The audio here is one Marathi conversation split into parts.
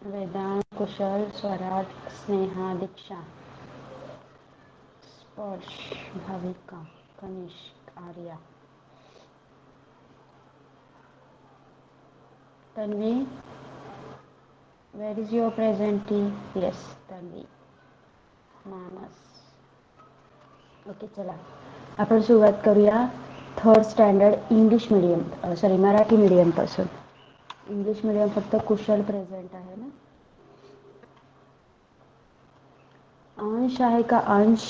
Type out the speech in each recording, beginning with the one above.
Vedanta, Kushal, Swaraj, Sneha, Diksha, Sparsh, Bhavika, Kanishk, Arya, Tanvi. Where is your presenty? Yes, Tanvi. Manas. Okay, चला आपण सुरुवात करूया third standard English medium, sorry Marathi मीडियमपासून. इंग्लिश मीडियम फक्त कुशल प्रेझेंट आहे ना. अंश आहे का? Ansh.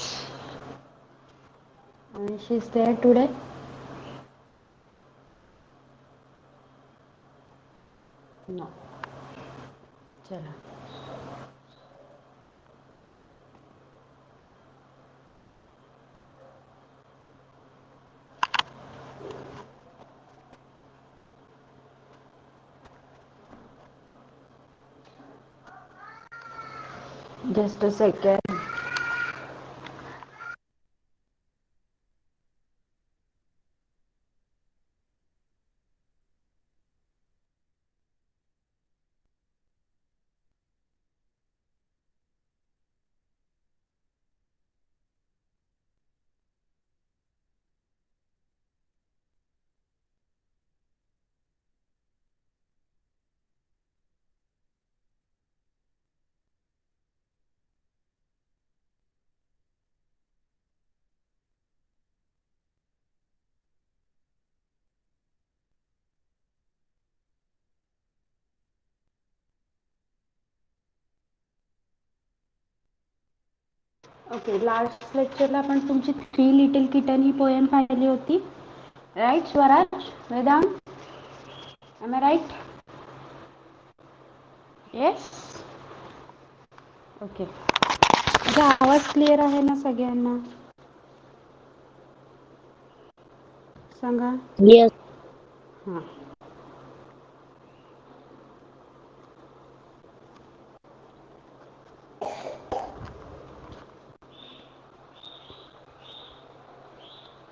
Ansh is there today? No. चला. Just a second. Okay, last लेक्चरला आपण तुमची थ्री लिटिल किटन ही पोएम पाहिली होती, right Swaraj, Vedant? Am I right? Yes. Okay. माझा आवाज क्लिअर आहे ना सगळ्यांना? सांगा. Yes. हां.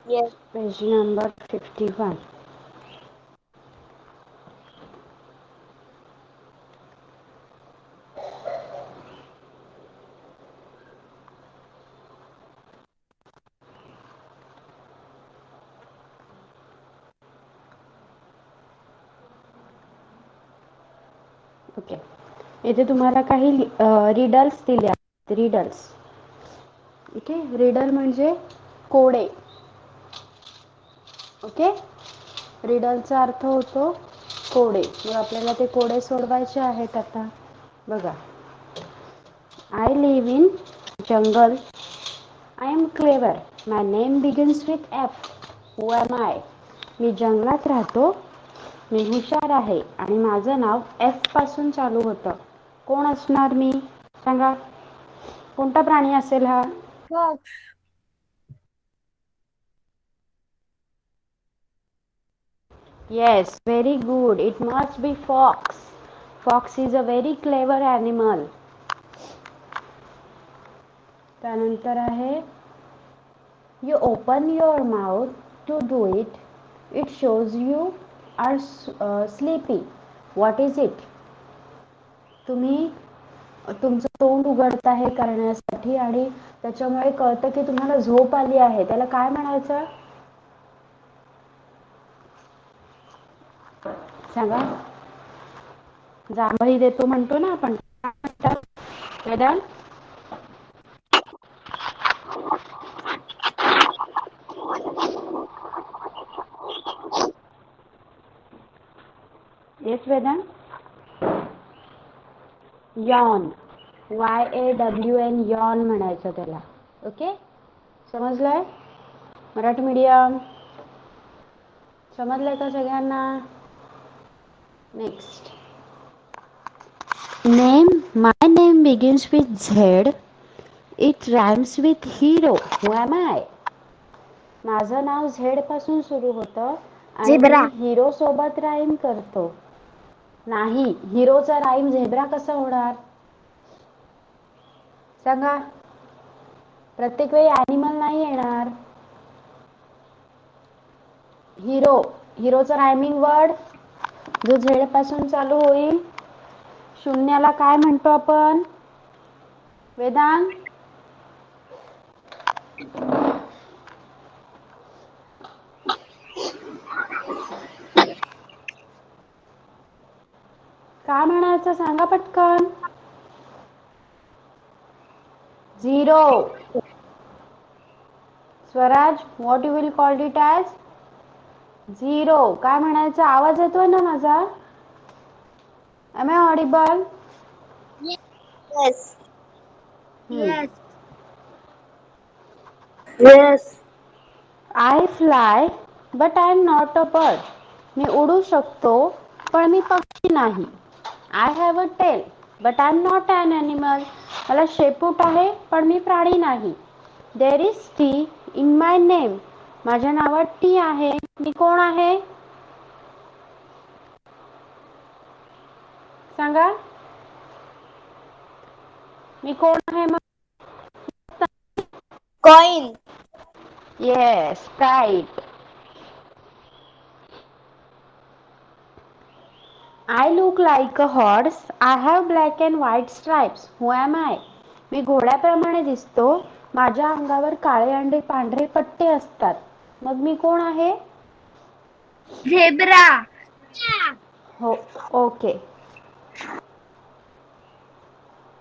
Yes. Page number 51. ओके. इथे तुम्हाला काही रिडल्स दिल्या. रिडल्स. ओके. रिडल म्हणजे कोडे. ओके. रिडलचा अर्थ होतो कोडे. मग आपल्याला ते कोडे सोडवायचे आहेत आता. बघा. I live in jungle. I am clever. My name begins with F. Who am I? मी जंगलात राहतो. मी हुशार आहे आणि माझं नाव एफ पासून चालू होतं. कोण असणार मी? सांगा. कोणता प्राणी असेल हा? Fox. Yes, very good. It must be fox. Fox is a very clever animal. त्यानंतर आहे You open your mouth to do it. It shows you are sleepy. What is it? तुम्ही तुमचं तोंड उघडता हे करण्यासाठी आणि त्याच्यामुळे कळतं की तुम्हाला झोप आली आहे. त्याला काय म्हणायचं? सांगा. जांभई देतो म्हणतो ना आपण. Vedant? Yes Vedant? Yawn. YAWN yawn म्हणायचं त्याला. ओके. समजलंय? मराठी मीडियम समजलंय का सगळ्यांना? Next. Name. My name begins with Z. It rhymes with hero. Who am I? माझं नाव झेड पासून सुरू होतं आणि मी Zebra. हिरो सोबत राईम करतो. नाही, हिरोचा राईम झेब्रा कसा होणार? सांगा. प्रत्येक वेळी ॲनिमल नाही येणार. हिरो. हिरोचा रायमिंग वर्ड जो झेड पासून चालू होईल शून्याला काय म्हणतो आपण? वेदांग? काय म्हणायचं सांगा पटकन. 0. Swaraj, what you will call it as? 0. काय म्हणायचं? आवाज येतोय ना माझा? Am I audible? Yes. Yes. Yes. I fly, but I am not a bird. मी उडू शकतो, पण मी पक्षी नाही. I have a tail, but I am not an animal. मला शेपूट आहे, पण मी प्राणी नाही. There is tea in my name. माझ्या नावात टी आहे. मी कोण आहे? सांगा. मी कोण आहे मग? Coin. Yes, right. I look like a horse. I have black and white stripes. Who am I? मी घोड्याप्रमाणे दिसतो. माझ्या अंगावर काळे आणि पांढरे पट्टे असतात. मग मी कोण आहे? Zebra. हो, ओके.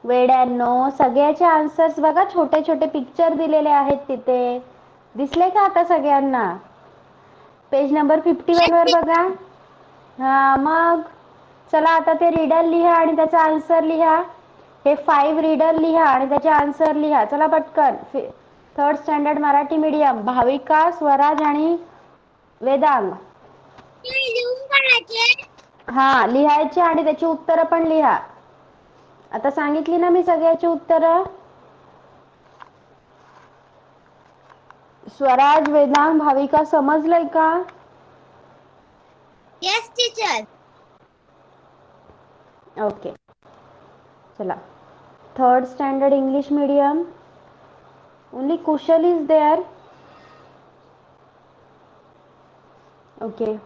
वेड्यांनो, सगळ्याचे आन्सर्स बघा, छोटे छोटे पिक्चर दिलेले आहेत तिथे. दिसले का आता सगळ्यांना? पेज नंबर 51 वर बघा. हा, मग चला आता ते रीडर लिहा आणि त्याचा आन्सर लिहा. हे 5 रीडर लिहा आणि त्याचे आन्सर लिहा. चला पटकन. 3rd standard Marathi medium, Bhavika, Swaraj आणि वेदांग. हा, लिहायचे आणि त्याची उत्तरं पण लिहा. आता सांगितली ना मी सगळ्याची उत्तरं. स्वराज, वेदांग, भाविका, समजलंय का? Yes, teacher. ओके. चला. 3rd standard English medium. Only Kushal is there. Okay.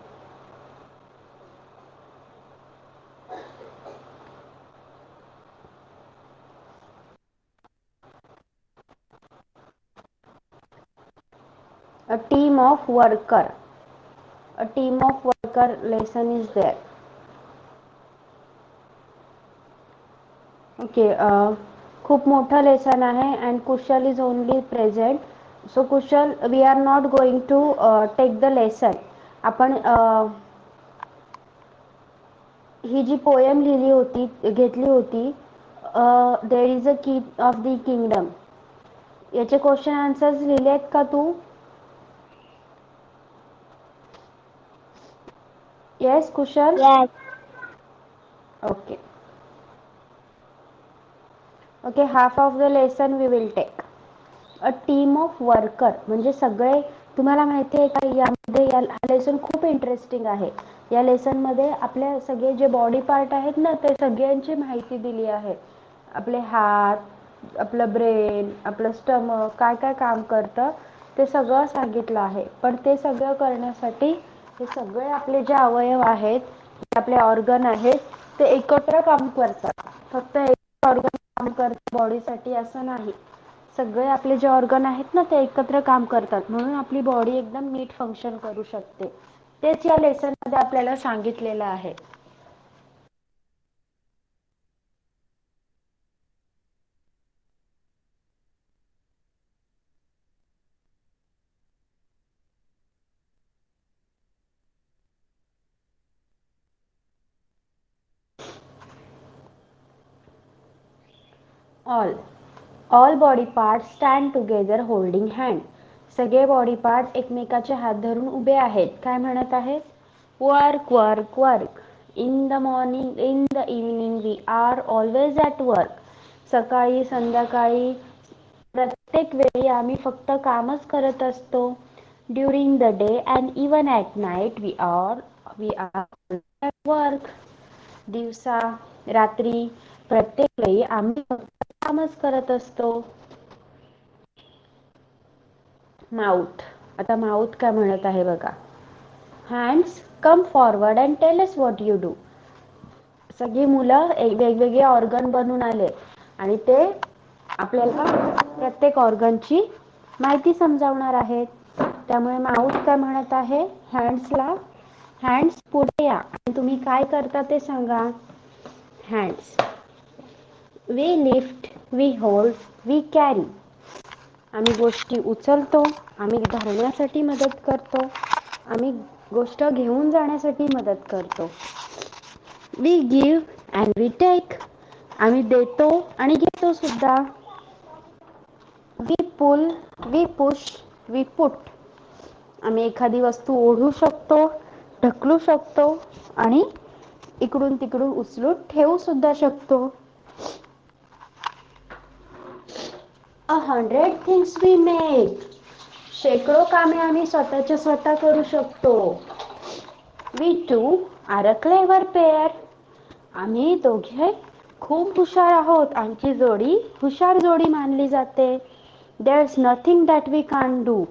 A team of worker. A team of worker lesson is there. Okay. खूप मोठं लेसन आहे and Kushal is only present. So Kushal, we are not going to take the lesson. आपण ही जी पोयम लिहिली होती, घेतली होती, there is a key of the kingdom. याचे क्वेश्चन आन्सर्स लिहिले आहेत का तू? Yes Kushal? Yes. Okay. Okay, half of the lesson we will take. A team of worker म्हणजे सगळे. तुम्हाला माहिती आहे का, यामध्ये हा लेसन खूप इंटरेस्टिंग आहे. या लेसनमध्ये आपल्या सगळे जे बॉडी पार्ट आहेत ना, ते सगळ्यांची माहिती दिली आहे. आपले हात, आपलं ब्रेन, आपलं स्टमक काय काय काम करतं ते सगळं सांगितलं आहे. पण ते सगळं करण्यासाठी हे सगळे आपले जे अवयव आहेत, आपले ऑर्गन आहेत, ते एकत्र काम करतात. फक्त एक ऑर्गन काम करतं बॉडीसाठी असं नाही. सगळे आपले जे ऑर्गन आहेत ना, ते एकत्र काम करतात. म्हणून आपली बॉडी एकदम नीट फंक्शन करू शकते. तेच या लेसन मध्ये आपल्याला सांगितलेलं आहे. All body part stand together holding hand. सगळे बॉडी पार्ट एकमेकाचे हात धरून उभे आहेत. काय म्हणत आहेत? Work work work. In the morning, in the evening, we are always at work. सकाळी, संध्याकाळी, प्रत्येक वेळी आम्ही फक्त कामच करत असतो. During the day and even at night we are at work. दिवसा, रात्री, प्रत्येक वेळी आम्ही फक्त कामच करत असतो. माउथ. आता माउथ काय म्हणत आहे बघा. Hands, come forward and tell us what you do. सगळी मुलं वेगवेगळे ऑर्गन बनून आले आणि ते आपल्याला प्रत्येक ऑर्गनची माहिती समजावणार आहेत. त्यामुळे माऊथ काय म्हणत आहे, हँड्सला, हँड्स पुढे या आणि तुम्ही काय करता ते सांगा. Hands, we lift, we hold, we carry. आम्ही गोष्टी उचलतो, आम्ही धरण्यासाठी मदत करतो, आम्ही गोष्ट घेऊन जाण्यासाठी मदत करतो. We give and we take. आम्ही देतो आणि घेतो सुद्धा. We pull, we push, we put. आम्ही एखादी वस्तू ओढू शकतो, ढकलू शकतो आणि इकडून तिकडून उचलून ठेवू सुद्धा शकतो. 100 things we make. शेकडो कामे आम्ही स्वतःच्या स्वतः करू शकतो. We two are a clever pair. आम्ही दोघे खूप हुशार आहोत. आमची जोडी हुशार जोडी मानली जाते. There's nothing that we can't do.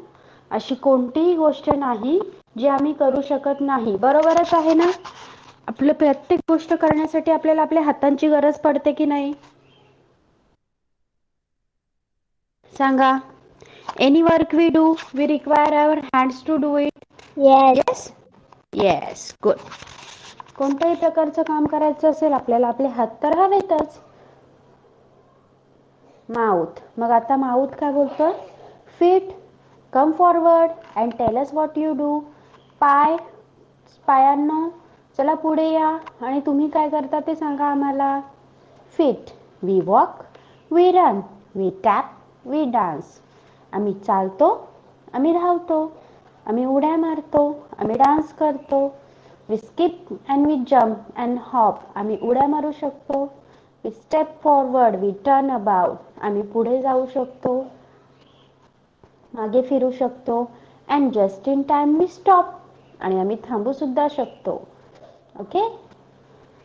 अशी कोणतीही गोष्ट नाही जी आम्ही करू शकत नाही. बरोबरच आहे ना? आपलं प्रत्येक गोष्ट करण्यासाठी आपल्याला आपल्या हातांची गरज पडते की नाही? सांगा. Any work we do, we require our hands to do it. Yes. Yes, good. कोणत्याही प्रकारचं काम करायचं असेल आपल्याला आपले हात तर हवेतच. माउथ, मग आता माउथ काय बोलतोय? Feet, come forward and tell us what you do. पाय, पायांनो चला पुढे या आणि तुम्ही काय करता ते सांगा आम्हाला. Feet, we walk, we run, we tap, we dance. आम्ही चालतो, आम्ही धावतो, आम्ही उड्या मारतो, आम्ही डान्स करतो. We skip and we jump and hop. आम्ही उड्या मारू शकतो. We step forward, we turn about. आम्ही पुढे जाऊ शकतो, मागे फिरू शकतो. And just in time we stop. आणि आम्ही थांबू सुद्धा शकतो. Okay.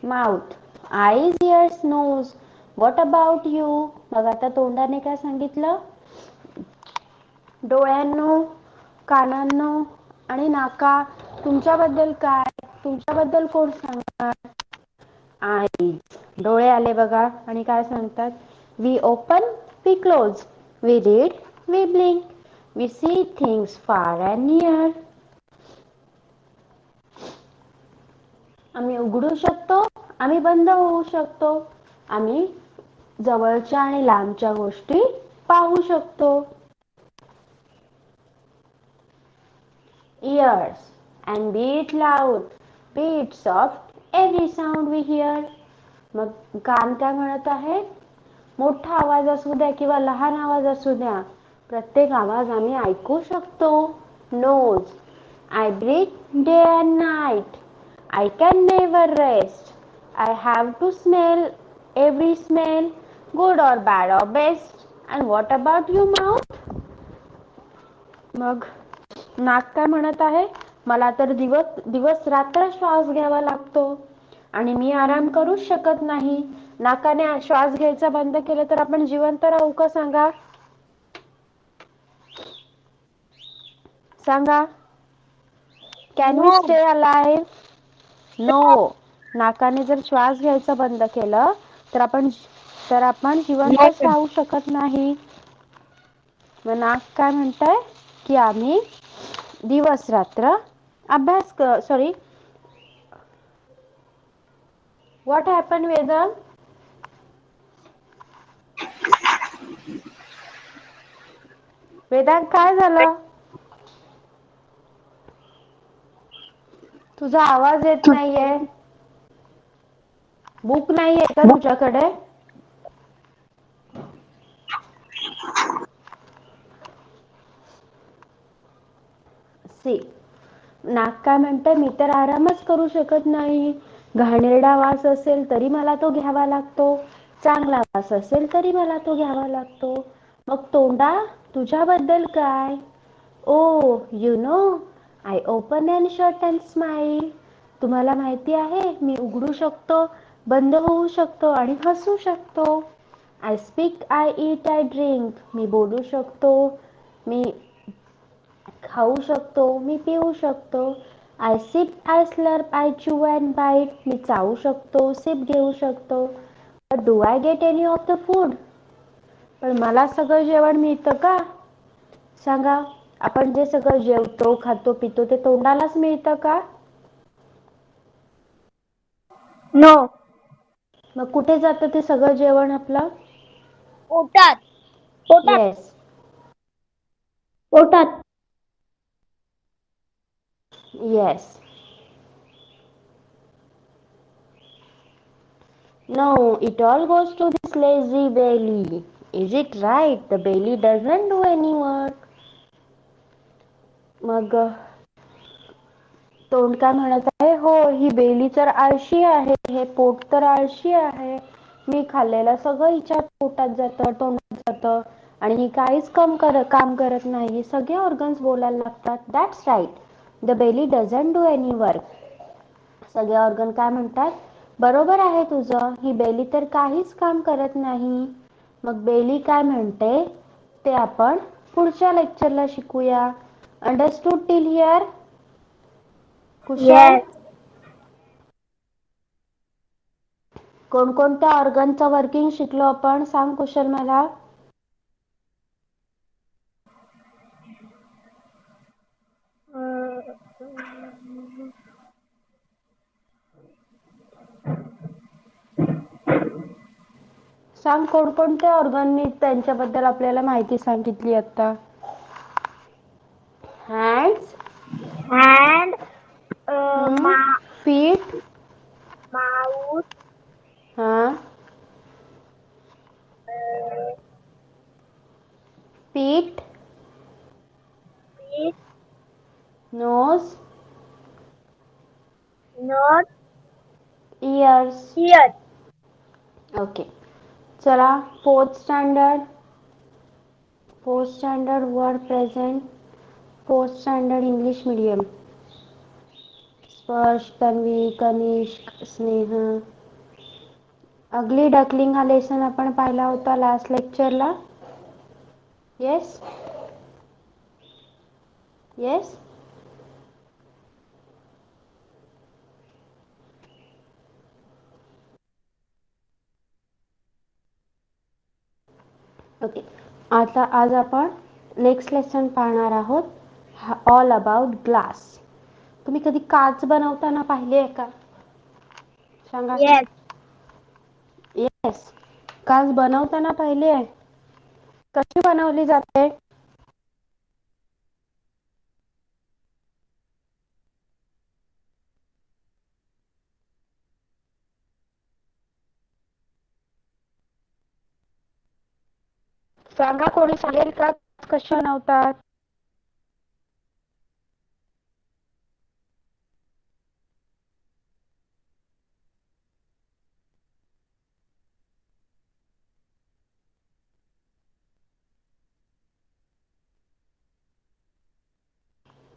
Mouth, eyes, ears, nose. What about you? मग आता तोंडाने काय सांगितलं? डोळ्यांनो, कानांनो आणि नाका. तुमच्याबद्दल काय? तुमच्याबद्दल कोण सांगणार? आईज, डोळे आले बघा आणि काय सांगतात? We open, we close, we read, we blink, we see things far and near. आम्ही उघडू शकतो, आम्ही बंद होऊ शकतो, आम्ही जवळच्या आणि लांबच्या गोष्टी पाहू शकतो. Ears, and be it loud, be it soft, every sound we hear. मग कान काय म्हणत आहे? मोठा आवाज असू द्या किंवा लहान आवाज असू द्या, प्रत्येक आवाज आम्ही ऐकू शकतो. Nose, I breathe day and night. I can never rest. I have to smell every smell, good or bad or best. And what about you, mouth? मग नाक काय म्हणत आहे? मला तर दिवस दिवस रात्र श्वास घ्यावा लागतो आणि मी आराम करूच शकत नाही. नाकाने श्वास घ्यायचा बंद केलं तर आपण जिवंत राहू का? सांगा. सांगा. Can we stay alive? No. नाकाने जर श्वास घ्यायचा बंद केलं तर आपण जिवंतच राहू शकत नाही. मग नाक काय म्हणतंय की आम्ही दिवस रात्र अभ्यास सॉरी व्हॉट हॅपन वेदम? वेदांत काय झालं? तुझा आवाज येत नाहीये. बुक नाहीये का तुझ्याकडे? सी, नाक काय म्हणतंय? मी तर आरामच करू शकत नाही. घाणेरडा वास असेल तरी मला तो घ्यावा लागतो, चांगला वास असेल तरी मला तो घ्यावा लागतो. मग तोंडा, तुझ्याबद्दल काय? Oh you know, I open and shut and smile. तुम्हाला माहिती आहे मी उघडू शकतो, बंद होऊ शकतो आणि हसू शकतो. I speak, I eat, I drink. मी बोलू शकतो, मी खाऊ शकतो, मी पिऊ शकतो. I sip, I slurp, I chew and bite. मी चावू शकतो, सिप घेऊ शकतो. But do I get any of the food? पण मला सगळं जेवण मिळतं का? सांगा. आपण जे सगळं जेवतो, खातो, पितो ते तोंडालाच मिळतं का? नो. मग कुठे जातं ते सगळं जेवण आपलं? पोटात. पोटात. येस. पोटात. Yes. No, it all goes to this lazy belly. Is it right? The belly doesn't do any work. मग तोंड काय म्हणत आहे? हो, ही बेली तर आळशी आहे, हे पोट तर आळशी आहे. मी खाल्लेलं सगळं हिच्या पोटात जातं, तोंडात जातं आणि ही काहीच काम करत नाही. सगळे ऑर्गन्स बोलायला लागतात. That's right. The belly doesn't do any work. सगळे ऑर्गन काय म्हणतात? बरोबर आहे तुझं, ही बेली तर काहीच काम करत नाही. मग बेली काय म्हणते ते आपण पुढच्या लेक्चरला शिकूया. Understood till here? Kushal? Yes. कोणकोणत्या ऑर्गनचं वर्किंग शिकलो आपण? सांग कुशल मला. सांग कोणकोणत्या ऑर्गननी त्यांच्याबद्दल आपल्याला माहिती सांगितली आता? हँड्स, हँड, फीट, माउथ, हां, feet, feet, nose, nose, ears. Ear. Okay. चला, fourth standard word present, fourth standard English medium. Sparsh, Tanvi, Kanishk, Sneha. Ugly duckling हा लेसन आपण पाहिला होता लास्ट लेक्चरला. येस? येस? ओके. आता आज आपण नेक्स्ट लेसन पाहणार आहोत ऑल अबाउट ग्लास. तुम्ही कधी काच बनवताना पाहिले आहे का? सांगा. येस. येस. काच बनवताना पाहिले आहे? कशी बनवली जाते? सांगा, कोणी सांगेल का कशी बनवतात?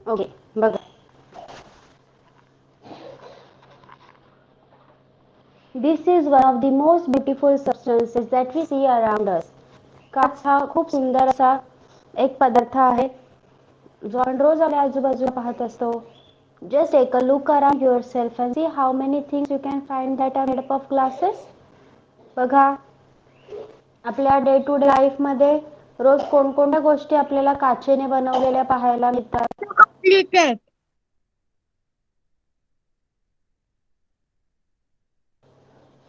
ओके, बघा. This is one of the most beautiful substances that we see around us. काच हा खूप सुंदर असा एक पदार्थ आहे जो आपण रोज आपल्या आजूबाजूला पाहत असतो. Just take a look around yourself and see how many things you can find that are made up of glasses. बघा, आपल्या डे टू डे लाईफ मध्ये रोज कोणकोणत्या गोष्टी आपल्याला काचेने बनवलेल्या पाहायला मिळतात? Completed.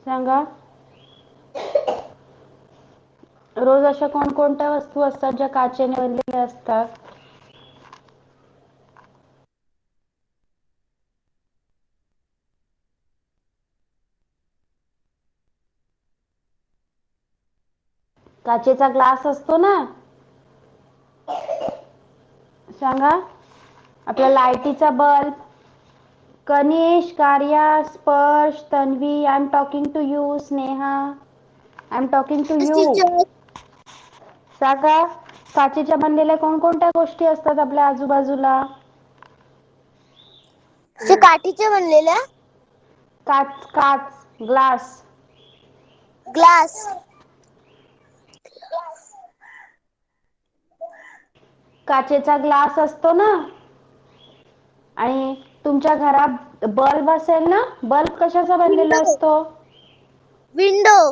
सांगा. रोज अशा कोणकोणत्या वस्तू असतात ज्या काचेने बनलेल्या असतात? काचेचा ग्लास असतो ना. सांगा. आपला लाईटीचा bulb. Kanishk, Arya, Sparsh, Tanvi, I am talking to you. Sneha, I am talking to Yes, you. teacher. सांगा. काचेच्या बनलेल्या कोणकोणत्या गोष्टी असतात आपल्या आजूबाजूला? ते काठीचे बनलेल्या. काच, काच, ग्लास. ग्लास. काचेचा ग्लास असतो ना आणि तुमच्या घरात बल्ब असेल ना, बल्ब कशाचा बनलेला विंडो असतो? Window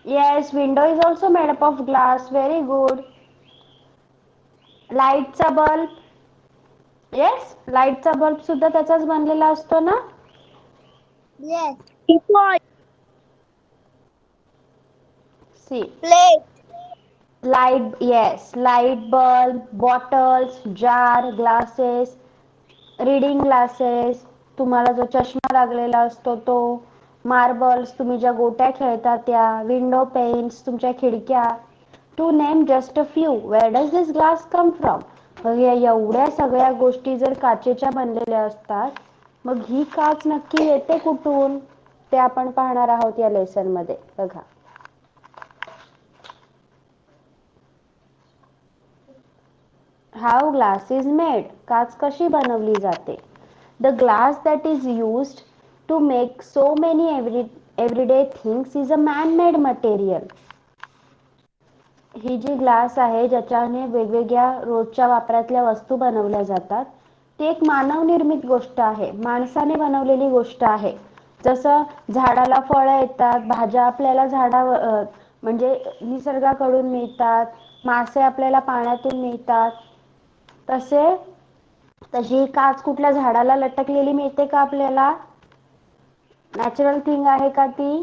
yes, window is also made up of glass. Very good. लाईटचा बल्ब, येस, लाईटचा बल्ब सुद्धा त्याचाच बनलेला असतो ना. येस. टीपॉय सी, plate light, yes, light bulb, bottles, jar, glasses, reading glasses, तुम्हाला जो चष्मा लागलेला असतो तो, मार्बल्स, तुम्ही ज्या गोट्या खेळता त्या, विंडो पेन्स, तुमच्या खिडक्या, to name just a few. Where does this glass come from? मग या एवढ्या सगळ्या गोष्टी जर काचेच्या बनलेल्या असतात, मग ही काच नक्की येते कुठून, ते आपण पाहणार आहोत या लेसन मध्ये. बघा, हाऊ ग्लास इज मेड, काच कशी बनवली जाते. The glass that is used to make so many everyday things is a man made material. ही जी ग्लास आहे ज्याच्याने वेगवेगळ्या रोजच्या वापरातल्या वस्तू बनवल्या जातात, ती एक मानवनिर्मित गोष्ट आहे, माणसाने बनवलेली गोष्ट आहे. जसं झाडाला फळं येतात, भाज्या आपल्याला म्हणजे निसर्गाकडून मिळतात, मासे आपल्याला पाण्यातून मिळतात, तशी काच कुठल्या झाडाला लटकलेली मिळते का आपल्याला? नॅचरल थिंग आहे का ती?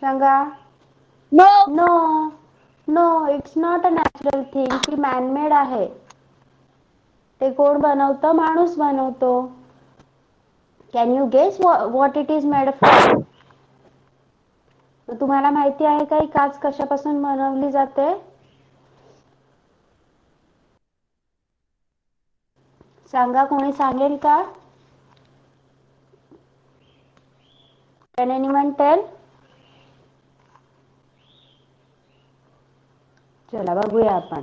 सांगा. No no, no, it's not a natural thing. ती मॅनमेड आहे. ते कोण बनवतं? माणूस बनवतो. Can you guess what it is made from? तुम्हाला माहिती आहे का ही काच कशापासून बनवली जाते? सांगा, कोणी सांगेल का? Can anyone tell? चला बघूया आपण.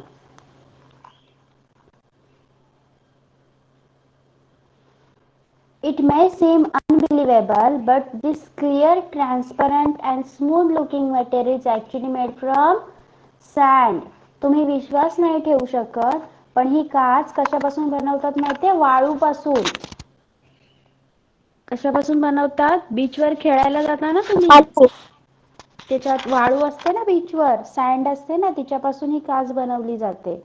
It may seem unbelievable, but this clear, transparent and smooth looking material is actually made from sand. तुम्ही विश्वास नाही ठेवू शकत, पण ही काच कशापासून बनवतात माहितीये? वाळूपासून. कशापासून बनवतात? बीचवर खेळायला जाता ना तुम्ही, त्याच्यात वाळू असते ना, बीचवर सँड असते ना, तिच्यापासून ही काच बनवली जाते.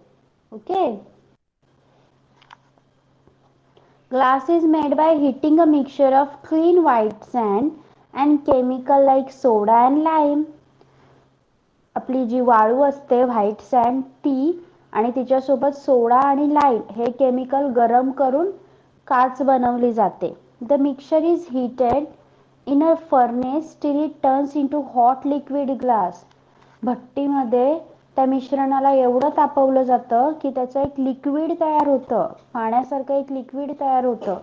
Okay. Glass is made by heating a mixture of clean white sand and chemical like soda and lime. आपली जी वाळू असते व्हाईट सँड ती, आणि तिच्यासोबत सोडा आणि लाईम हे केमिकल गरम करून काच बनवली जाते. The mixture is heated in a furnace till it turns into hot liquid glass. भट्टीमध्ये त्या मिश्रणाला एवढं तापवलं जातं की त्याचं एक लिक्विड तयार होतं, पाण्यासारखं एक लिक्विड तयार होतं.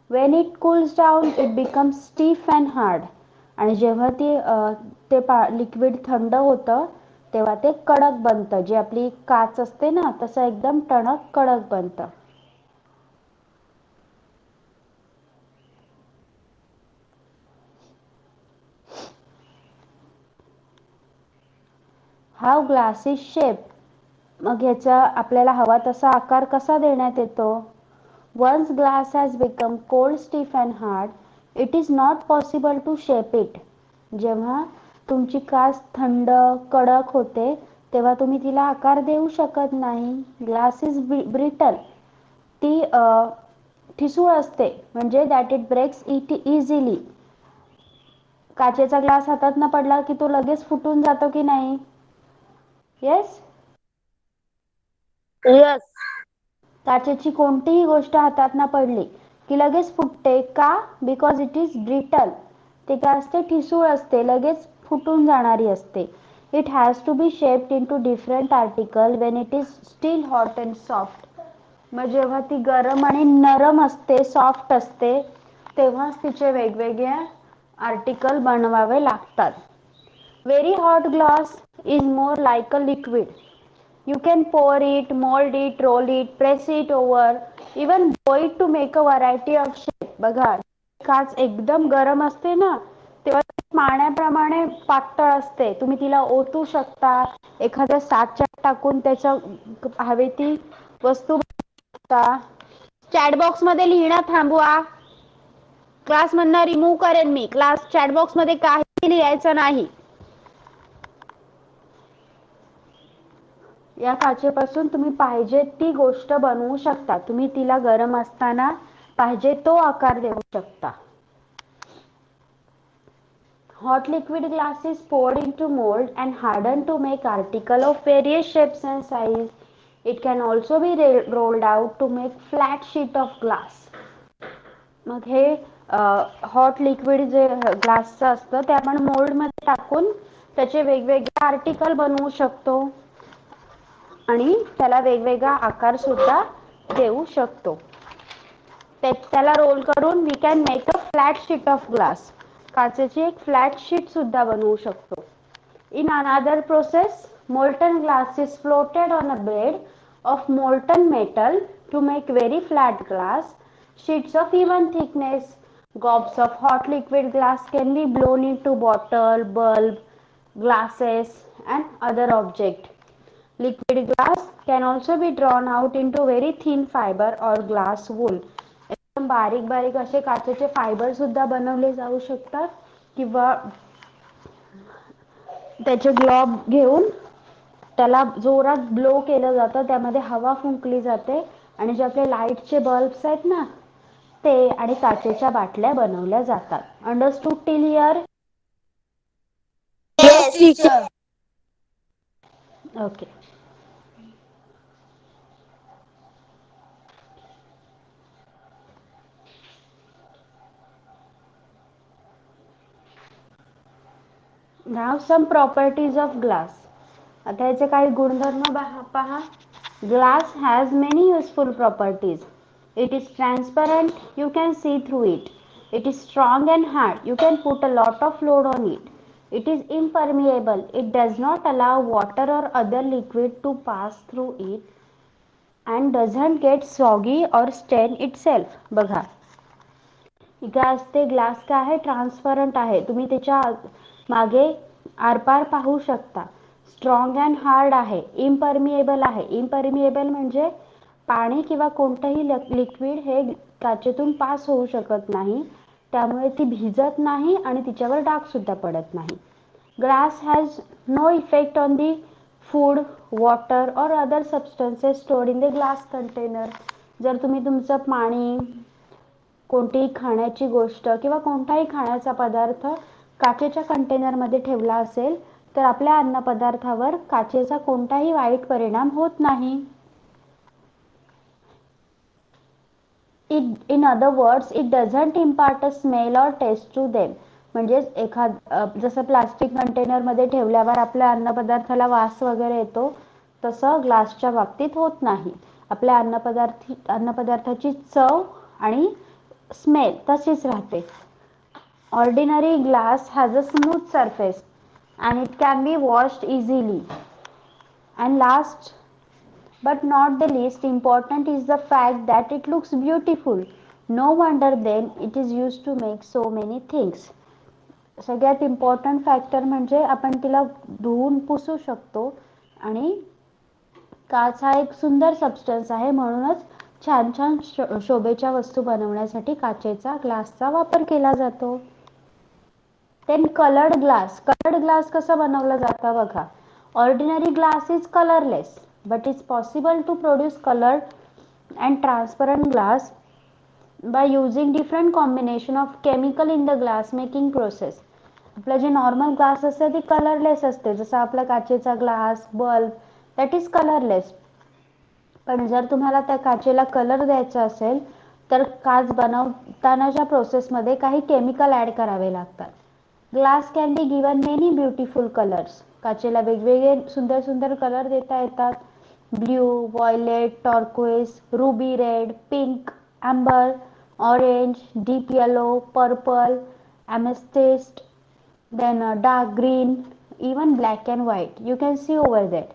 When it cools down, it becomes stiff and hard. आणि जेव्हा ते लिक्विड थंड होतं तेव्हा ते कडक बनतं, जी आपली काच असते ना तसं एकदम टणक कडक बनतं. How glass is shape. मग ह्याचा आपल्याला हवा तसा आकार कसा देण्यात येतो? Once glass has become cold, stiff and hard, it is not possible to shape it. जेव्हा तुमची काच थंड कडक होते तेव्हा तुम्ही तिला आकार देऊ शकत नाही. Glass is brittle. ती ठिसूळ असते, म्हणजे that it breaks it easily. काचेचा ग्लास हातात न पडला की तो लगेच फुटून जातो की नाही? येस. येस. काचेची कोणतीही गोष्ट हातात न पडली की लगेच फुटते का? Because it is brittle. ते काय असते? ठिसूळ असते, लगेच फुटून जाणारी असते. It has to be shaped into different article when it is still hot and soft. मग जेव्हा ती गरम आणि नरम असते, सॉफ्ट असते, तेव्हाच तिचे वेगवेगळे आर्टिकल बनवावे लागतात. Very hot glass is more like a liquid. You can pour it, mold it, roll it, press it over, even blow it to make a variety of shape. बघा, काच एकदम गरम असते ना तेव्हा पाण्याप्रमाणे पातळ असते. तुम्ही तिला ओतू शकता, एखाद्या साच्यात टाकून त्याच्या हवे ती वस्तू बनवू शकता. चॅट बॉक्स मध्ये लिहिणं थांबवा. क्लास मधनं रिमूव्ह करेन मी. क्लास चॅट बॉक्स मध्ये काही लिहायचं नाही. या काचेपासून तुम्ही पाहिजे ती गोष्ट बनवू शकता. तुम्ही तिला गरम असताना पाहिजे तो आकार देऊ शकता. Hot liquid glass is poured into mold and hardened to make article of various shapes and size. It can also be rolled out to make flat sheet of glass. मग हे हॉट लिक्विड जे ग्लासचं असतं ते आपण मोल्डमध्ये टाकून त्याचे वेगवेगळे आर्टिकल बनवू शकतो आणि त्याला वेगवेगळा आकार सुद्धा देऊ शकतो. त्याला रोल करून we can make a flat sheet of glass. काचेची एक फ्लॅट शीट सुद्धा बनवू शकतो. In another process, molten glass is floated on a bed of molten metal to make very flat glass sheets of even thickness. Gobs of hot liquid glass can be blown into bottle, bulb, glasses and other object. Liquid glass can also be drawn out into very thin fiber or glass wool. एकदम बारीक बारीक असे काचेचे फायबर सुद्धा बनवले जाऊ शकतात किंवा त्याचे ग्लोब घेऊन त्याला जोरात ब्लो केलं जातं, त्यामध्ये हवा फुंकली जाते आणि जे आपले लाईटचे बल्ब्स आहेत ना ते आणि काचेच्या बाटल्या बनवल्या जातात. Understood till here? Yes, teacher. Okay. Now some properties of glass. आता याचे काही गुणधर्म पहा. Glass has many useful properties. It is transparent, you can see through it. It is strong and hard, you can put a lot of load on it. It is impermeable, it does not allow water or other liquid to pass through it and doesn't get soggy or stain itself. बघा इथे असते ग्लास काय आहे, ट्रान्सपरंट आहे. तुम्ही त्याच्या मागे आरपार पाहू शकता. स्ट्रॉंग अँड हार्ड आहे. इम्परमिएबल आहे. इम्परमिएबल म्हणजे पाणी किंवा कोणतंही लिक्विड हे काचेतून पास होऊ शकत नाही, त्यामुळे ती भिजत नाही आणि तिच्यावर डाग सुद्धा पडत नाही. Glass has no effect on the food, water और other substances stored in the glass container. जर तुम्ही तुमचं पाणी, कोणतीही खाण्याची गोष्ट किंवा कोणताही खाण्याचा पदार्थ काचेच्या कंटेनरमध्ये ठेवला असेल तर आपल्या अन्नपदार्थावर काचेचा कोणताही वाईट परिणाम होत नाही. In other words, it doesn't impart a smell or taste to them. म्हणजे जसं प्लास्टिक कंटेनरमध्ये ठेवल्यावर आपल्या अन्नपदार्थाला वास वगैरे येतो तसं ग्लासच्या बाबतीत होत नाही. आपल्या अन्नपदार्थाची चव आणि स्मेल तशीच राहते. Ordinary glass has a smooth surface and it can be washed easily. And last but not the least important is the fact that it looks beautiful. No wonder then it is used to make so many things. सगळ्यात इम्पॉर्टंट फॅक्टर म्हणजे आपण तिला धुवून पुसू शकतो आणि काच हा एक सुंदर सबस्टन्स आहे, म्हणूनच छान छान शोभेच्या वस्तू बनवण्यासाठी काचेचा ग्लासचा वापर केला जातो. Then coloured glass. Coloured glass कसा बनवला जाता बघा. Ordinary glass is colourless but it's possible to produce colored and transparent glass by using different combination of chemical in the glass making process. आपलं जे नॉर्मल ग्लास असते ती कलरलेस असते, जसं आपला काचेचा glass, bulb, that is colourless. पण जर तुम्हाला त्या काचेला कलर द्यायचा असेल तर काच बनवतानाच्या प्रोसेसमध्ये काही केमिकल ॲड करावे लागतात. Glass can be given many beautiful colours. काचेला वेगवेगळे सुंदर सुंदर कलर देता येतात. Blue, violet, turquoise, ruby red, pink, amber, orange, deep yellow, purple, amethyst, then dark green, even black and white. You can see over that.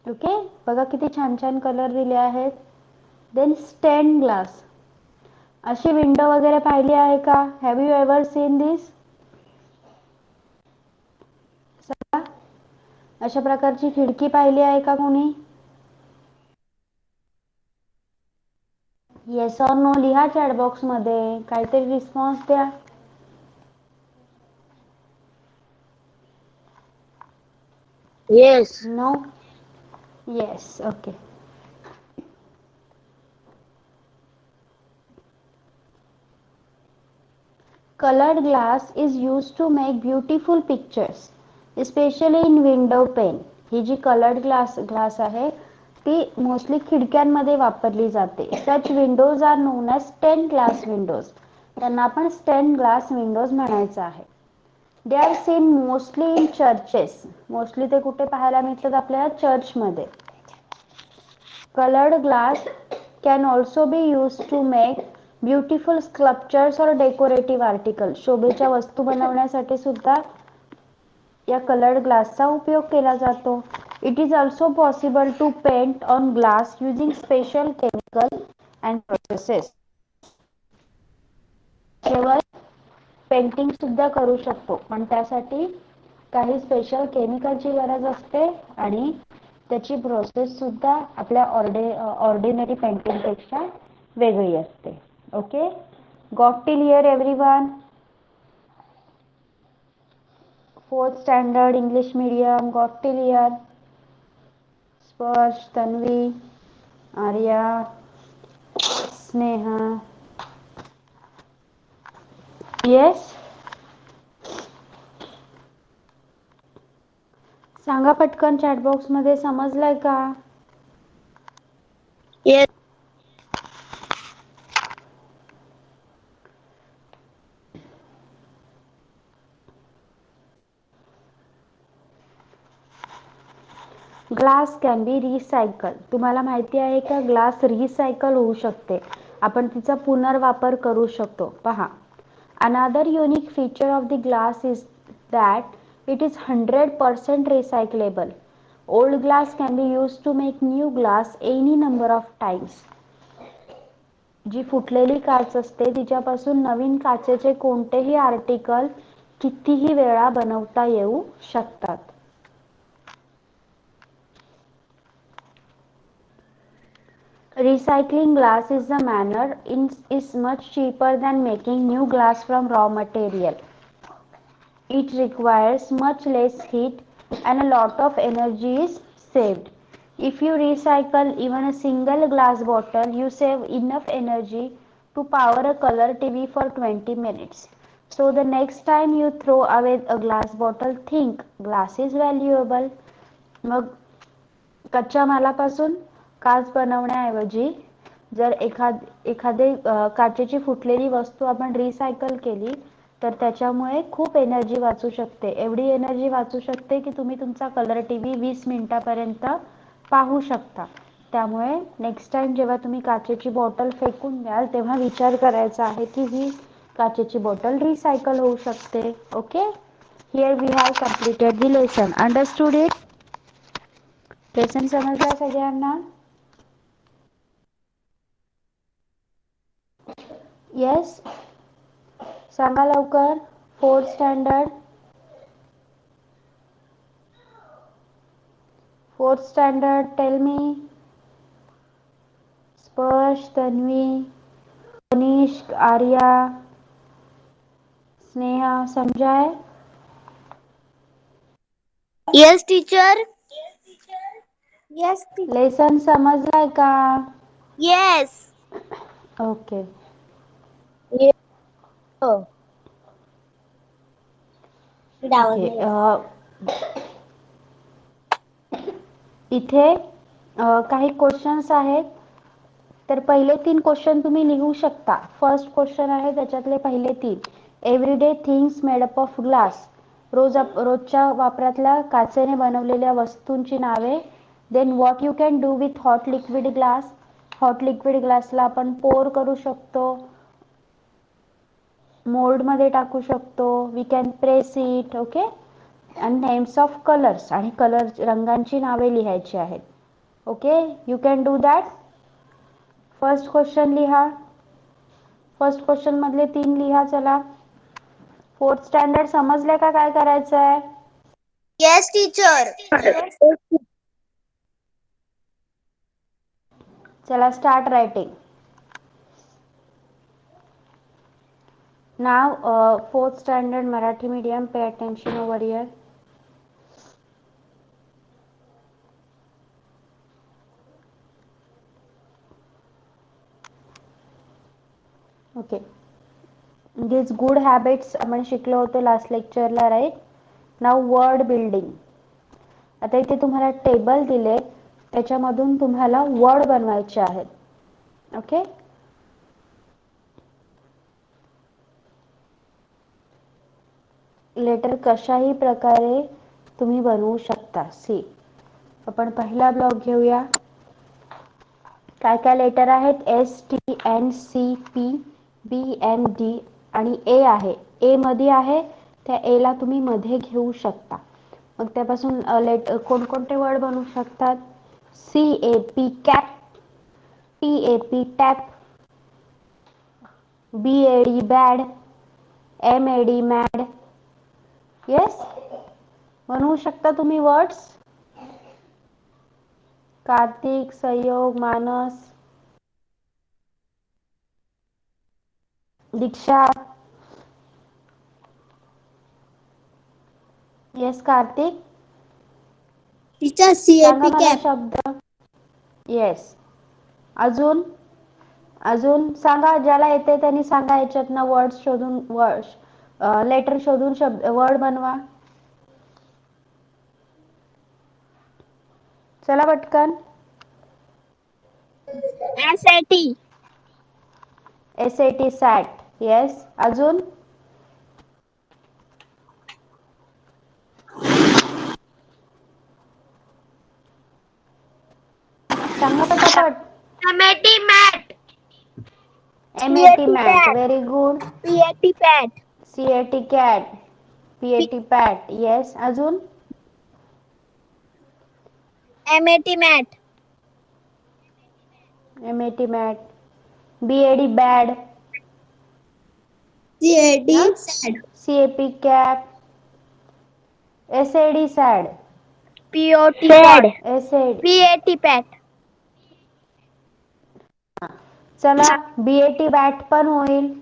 Okay, बघा किती छान छान कलर दिले आहेत. देन स्टेन ग्लास. अशी विंडो वगैरे पाहिली आहे का? Have you ever seen this? अशा प्रकारची खिडकी पाहिली आहे का कोणी? येस ऑर नो लिहा चॅटबॉक्स मध्ये, काहीतरी रिस्पॉन्स द्या. Yes. No. Yes. Okay. Colored glass is used to make beautiful pictures, especially in window pane. ही जी colored glass आहे ती मोस्टली खिडक्यांमध्ये वापरली जाते. Such windows are known as stained glass windows. त्यांना आपण stained glass windows म्हणायचं आहे. They are seen mostly in churches. Mostly ते कुठे पाहायला मिळतात आपल्याला? चर्चमध्ये. Colored glass can also be used to make beautiful sculptures और डेकोरेटिव्ह आर्टिकल. शोभेच्या वस्तू बनवण्यासाठी सुद्धा या कलर्ड ग्लासचा उपयोग केला जातो. It is also possible to paint on glass using special chemical and processes. केवळ पेंटिंग सुद्धा करू शकतो, पण त्यासाठी काही स्पेशल केमिकलची गरज असते आणि त्याची प्रोसेस सुद्धा आपल्या ऑर्डिनरी पेंटिंग पेक्षा वेगळी असते. Okay. Got till here everyone? 4th standard English medium, got till here? Sparsh, Tanvi, Arya, Sneha. Yes? सांगा पटकन चॅटबॉक्स मध्ये, समजलंय का? Yes. Glass can B recycle. तुम्हाला माहिती आहे का ग्लास रिसायकल होऊ शकते, आपण तिचा पुनर्वापर करू शकतो. पहा, another unique feature of the glass is that it is 100% recyclable. Old glass can be use to make new glass any number of times. जी फुटलेली काच असते तिच्यापासून नवीन काचेचे कोणतेही आर्टिकल कितीही वेळा बनवता येऊ शकतात. Recycling glass is a manner is much cheaper than making new glass from raw material. It requires much less heat and a lot of energy is saved. If you recycle even a single glass bottle, you save enough energy to power a color TV for 20 minutes. So the next time you throw away a glass bottle, think glass is valuable. मग कच्च्या मालापासून काच बनवण्याऐवजी जर एखादे काचेची फुटलेली वस्तू आपण रिसायकल केली तर त्याच्यामुळे खूप एनर्जी वाचू शकते. एवढी एनर्जी वाचू शकते की तुम्ही तुमचा कलर टीव्ही 20 मिनिटापर्यंत पाहू शकता. त्यामुळे नेक्स्ट टाइम जेव्हा तुम्ही काचेची बॉटल फेकून द्याल तेव्हा विचार करायचा आहे की ही काचेची बॉटल रिसायकल होऊ शकते. Okay. Here we have completed the lesson. Understood it? Lesson समजला सगळ्यांना? येस. सांगा लवकर. 4th standard. 4th standard, tell me. स्पर्श, तन्वी, तनिष्क, आर्या, स्नेहा, समझा है? Yes, teacher. Yes, teacher. Lesson समजलाय का? Yes. ओके. Yes. Oh. आवाज ओके. नाही येत. इथे काही क्वेश्चन्स आहेत, तर पहिले 3 क्वेश्चन तुम्ही लिहू शकता. फर्स्ट क्वेश्चन आहे त्याच्यातले पहिले 3. Everyday things made up of glass. रोजच्या वापरातल्या काचेने बनवलेल्या वस्तूंची नावे. Then what you can do with hot liquid glass. Hot liquid ग्लासला आपण पोर करू शकतो, मोल्ड मध्ये टाकू शकतो. We can press it. Okay. आणि नेम्स ऑफ कलर्स, आणि कलर रंगांची नावे लिहायची आहेत. Okay. You can do that. First question लिहा. फर्स्ट क्वेश्चन मधले 3 लिहा. चला. 4th स्टँडर्ड समजले का काय करायचं आहे? Yes, teacher. Yes. चला start writing. Now, fourth standard Marathi medium, pay attention over here. Okay. These good habits आपण शिकलो होतो लास्ट लेक्चरला, राईट. नाव वर्ड बिल्डिंग. आता इथे तुम्हाला टेबल दिले, त्याच्यामधून तुम्हाला वर्ड बनवायचे आहेत. ओके. लेटर कशाही प्रकारे तुम्ही बनवू शकता. सी, आपण पहिला ब्लॉक घेऊया. काय काय लेटर आहेत? S, T, N, C, P, B, N, D आणि ए आहे. ए मध्ये आहे, त्या ए ला तुम्ही मध्ये घेऊ शकता. मग त्यापासून कोणकोणते वर्ड बनवू शकतात? C A P cap, T A P tap, B A D bad, M A D mad. Yes, बनवू शकता तुम्ही words. Kartik, Sanyog, Manas, Diksha. Yes Kartik, teacher सांगा CAP मला कॅप. शब्द. येस. अजून अजून सांगा, ज्याला येते त्यांनी सांगा. याच्यातनं वर्ड शोधून, लेटर शोधून शब्द वर्ड बनवा. चला पटकन. SAT. SAT sat. येस. अजून सांगा पटापट. MAT mat. MAT CAT mat. Pat. Very good. PAT pat. CAT cat. PAT pat. Yes. अजून MAT mat. MAT mat. BAD bad. CAD हा. Sad. CAP cap. SAD sad. POT sad. Pat. SAD. PAT पॅट. चला, BAT बॅट पण होईल.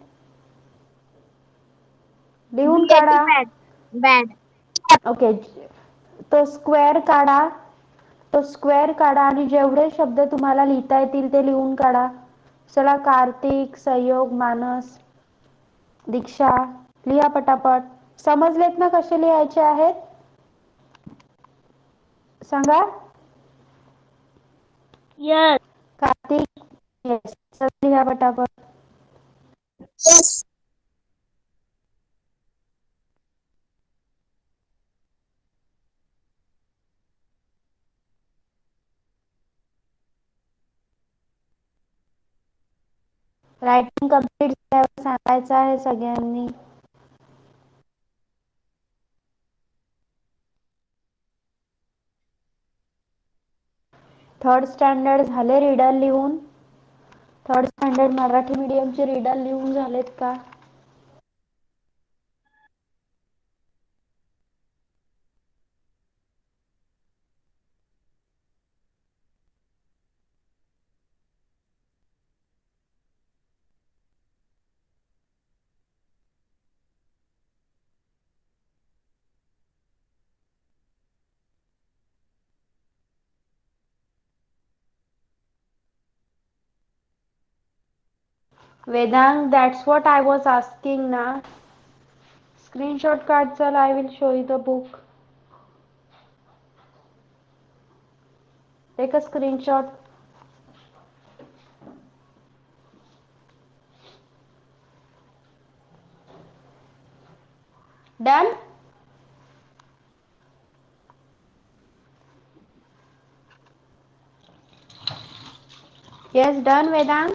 लिहून BAT काढा. पॅट. बॅड. ओके. तो स्क्वेअर काढा. तो स्क्वेअर काढा आणि जेवढे शब्द तुम्हाला लिहिता येतील ते लिहून काढा. चला, कार्तिक, संयोग, मानस, दीक्षा, लिहा पटापट. समजलेत ना कसे लिहायचे आहेत? सांगा. यस. कार्तिक. येस. चला लिहा पटापट. यस. रायटिंग कम्प्लीट झाल्यावर सांगायचं आहे सगळ्यांनी. थर्ड स्टँडर्ड झाले रीडर लिहून? थर्ड स्टँडर्ड मराठी मीडियमचे रीडर लिहून झालेत का? Vedang, that's what I was asking na. Screenshot card, chal, I will show you the book. Take a screenshot. Done? Yes, done, Vedang?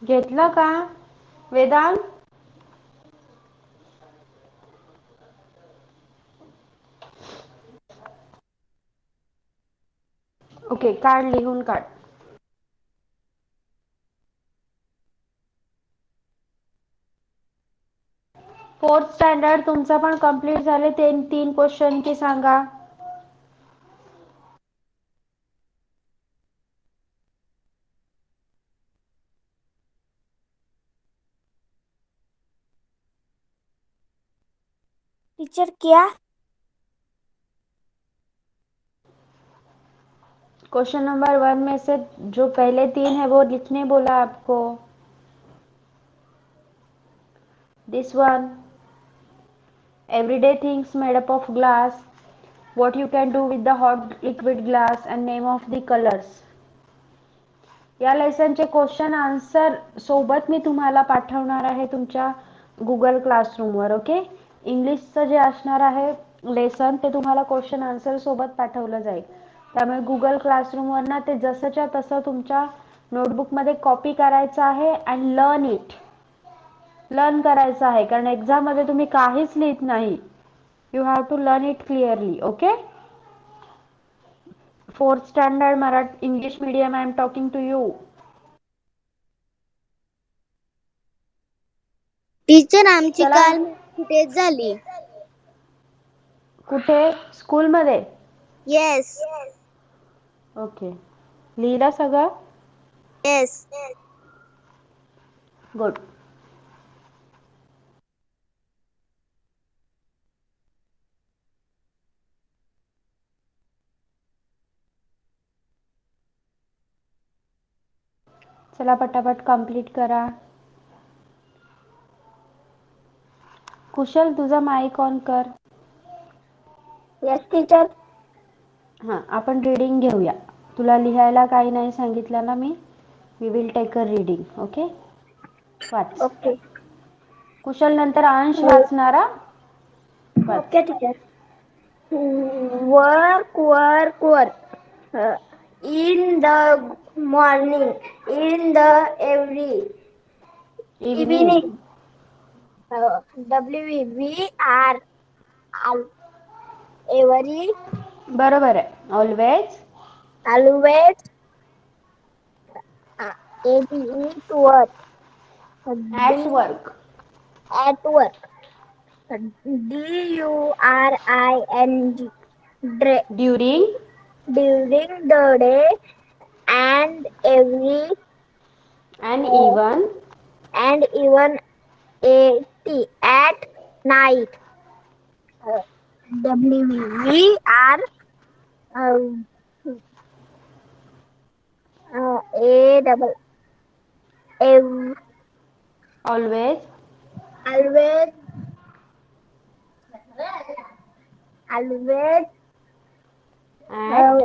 घेतलं का वेदांग? ओके, काढ, लिहून काढ. 4th स्टँडर्ड तुमचं पण कंप्लीट झाले. 3 क्वेश्चन की सांगा. टीचर क्या? क्वेश्चन नंबर 1 में से जो पहले 3 है वो लिखने बोला आपको. This one, everyday things made up of glass. What you can do with the hot liquid glass and name of the colors. या लेसनचे क्वेश्चन आन्सर सोबत मी तुम्हाला पाठवणार आहे तुमच्या गुगल क्लासरूमवर. ओके. इंग्लिशचं जे असणार आहे लेसन ते तुम्हाला क्वेश्चन आन्सर सोबत पाठवलं जाईल. त्यामुळे गुगल क्लासरूमवरनं ते जसंच्या तसं तुमच्या नोटबुकमध्ये कॉपी करायचं आहे अँड लर्न करायचं आहे. कारण एक्झाममध्ये तुम्ही काहीच लिहित नाही. You have to learn it clearly. Okay. 4th standard Marathi English medium I am talking to you. Teacher आमची चला. काल तेच झाली. कुठे? स्कूलमध्ये? येस. ओके. लिहिलं सगळं? येस. गुड. चला पटापट कंप्लीट करा. कुशल तुझा माईक ऑन कर. Yes teacher. हां, आपण रीडिंग घेऊया. तुला लिहायला काही नाही सांगितलं ना मी. We will take a reading. Okay. वाच. ओके. कुशल नंतर अंश वाचणारा. वाच. Okay teacher. Work. In the morning, in the evening. evening, WVR, every, बरोबर आहे. Always. always, at work, at work. at work, DURING, during. during the day, and every, and uh, even. and even at night. WVR, a double always. always, always, at.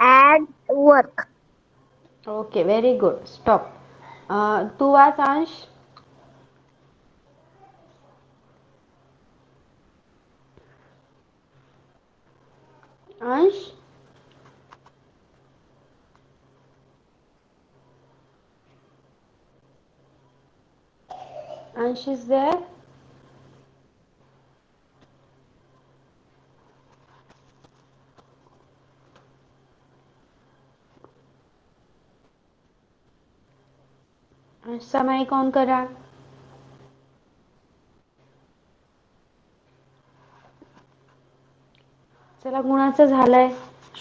at work. Okay. Very good. Stop. तू वाच अंश. अंश. Ansh is there. अंशचा mic on करा. चला गुणाचं झालंय.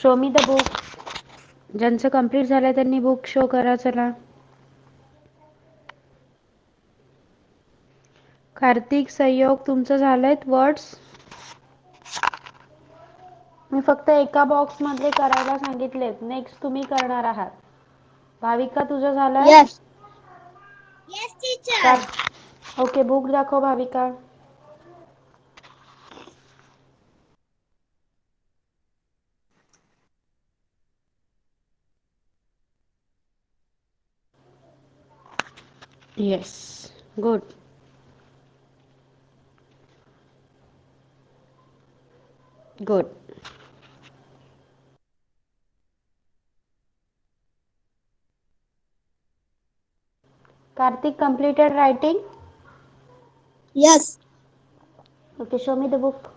Show me the book. ज्यांचं कंप्लीट झालंय त्यांनी बुक शो करा. चला. कार्तिक, संयोग तुमचं झालंय वर्ड्स. मी फक्त एका बॉक्स मधले करायला सांगितलेत. नेक्स्ट तुम्ही करणार आहात. भाविका तुझं झालंय? Yes. Yes, teacher. Okay. Book दाखव Bhavika. Yes. Good. Good. Karthik completed writing? Yes. Okay, show me the book.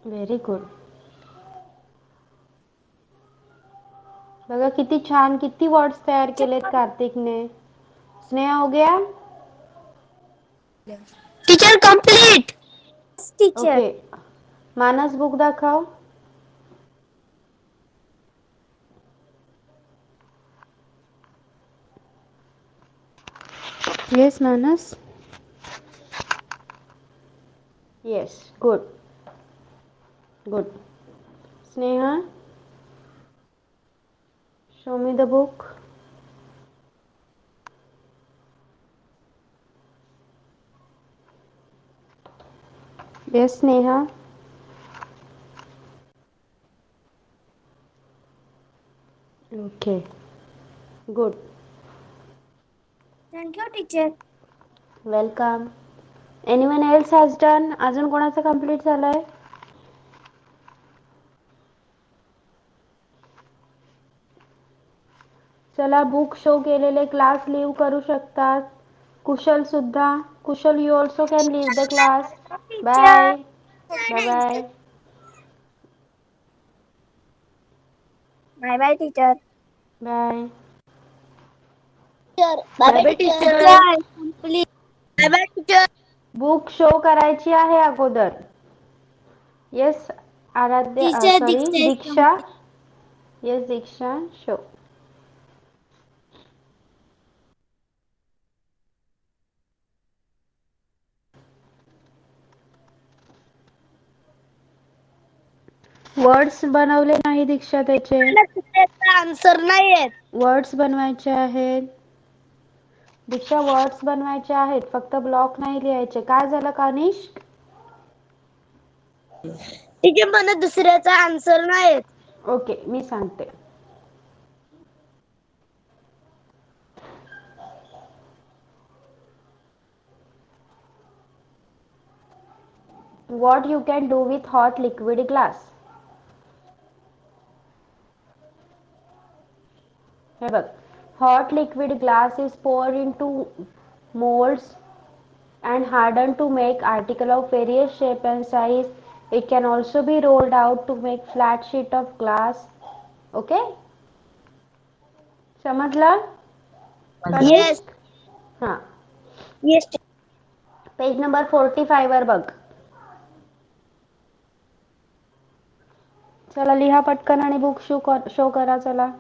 Very good. बघा किती छान, किती वर्ड्स तयार केलेत कार्तिकने. स्नेहा हो गया? Teacher complete. Teacher. Okay. Manas book दाखव. Yes Manas. Yes, good. Good. Sneha, show me the book. Yes, Sneha. Okay, good. Thank you teacher. Welcome. Anyone else has done? अजून कोणाचं कंप्लीट झालंय? चला, बुक शो केलेले क्लास लीव करू शकतात. कुशल सुद्धा. Kushal, you also can leave the class. Bye. Teacher. Bye bye. Bye bye teacher. Bye. Bye bye teacher. Complete. Bye bye teacher. Book show करायची आहे अगोदर. Yes Aradhya, teacher sorry Diksha is Diksha. Complete. Yes Diksha, show. Words बनवले नाही दीक्षा त्याचे. आन्सर नाही येत. वर्ड्स बनवायचे आहेत दीक्षा, वर्ड्स बनवायचे आहेत, फक्त ब्लॉक नाही लिहायचे. काय झालं कानिष्क? टीचर मला दुसऱ्याचा आन्सर नाही येत. ओके, मी सांगते. What you can do with hot liquid glass. हे बघ, hot liquid glass is poured into molds and hardened to make article of various shape and size. It can also be rolled out to make flat sheet of glass. Okay, समजलं येस. कनिष्क? हां, येस. पेज नंबर 45 वर बघ. चला लिहा पटकन आणि बुक शो करा. चला.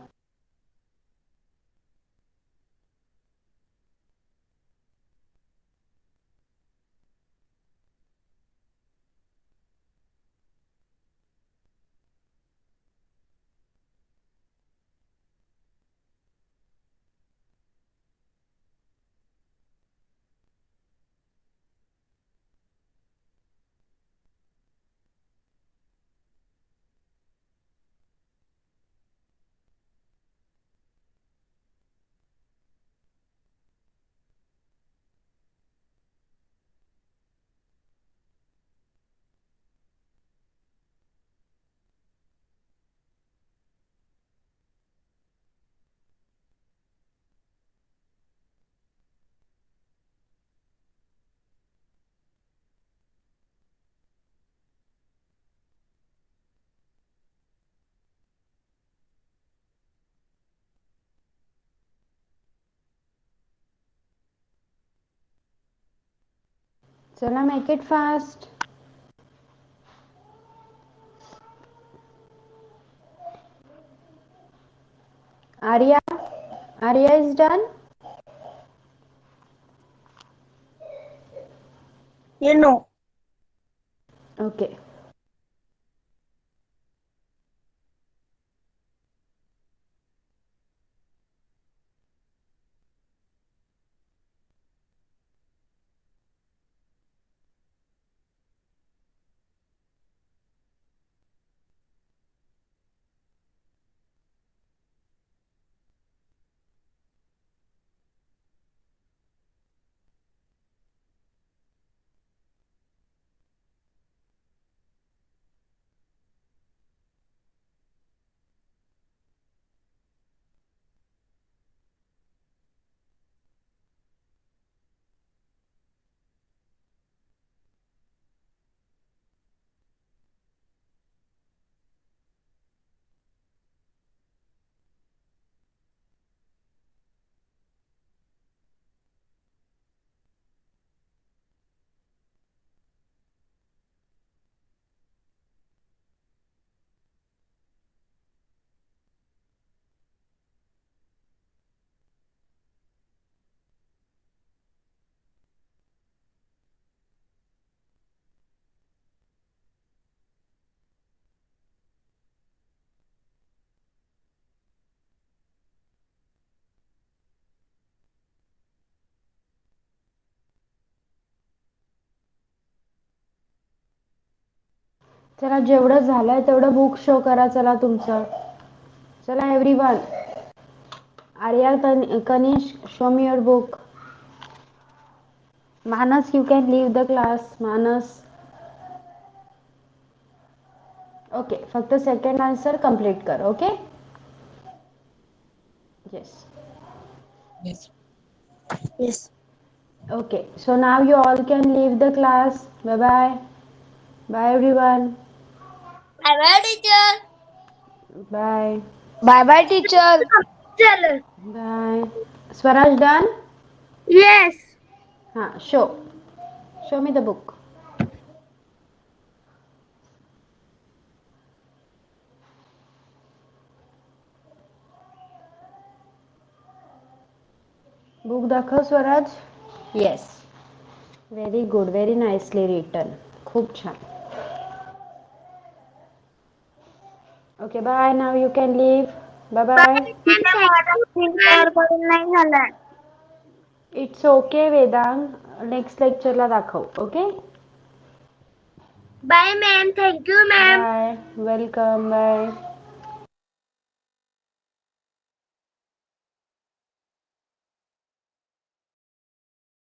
चला, make it fast. Arya, Arya is done. You know. Okay. चला जेवढं झालंय तेवढं बुक शो करा चला तुमचं. चला everyone. Arya Kanish show me your book. Manas, you can leave the class. Manas. Okay, फक्त सेकंड आन्सर कंप्लीट कर. Okay. Yes. Yes. Yes. Okay, so now you all can leave the class. Bye bye. Bye everyone. Bye-bye, teacher. Bye. Bye bye, teacher. Teacher. Bye. Swaraj done? Yes. Show. Show me the book. Book दाखव Swaraj. Yes. Very good. Very nicely written. खूप छान. Okay, bye. Now you can leave. Bye bye. नाही झालाय. It's okay Vedang. नेक्स्ट लेक्चरला दाखव. Okay. Bye ma'am. Thank you ma'am. Bye. Welcome. Bye.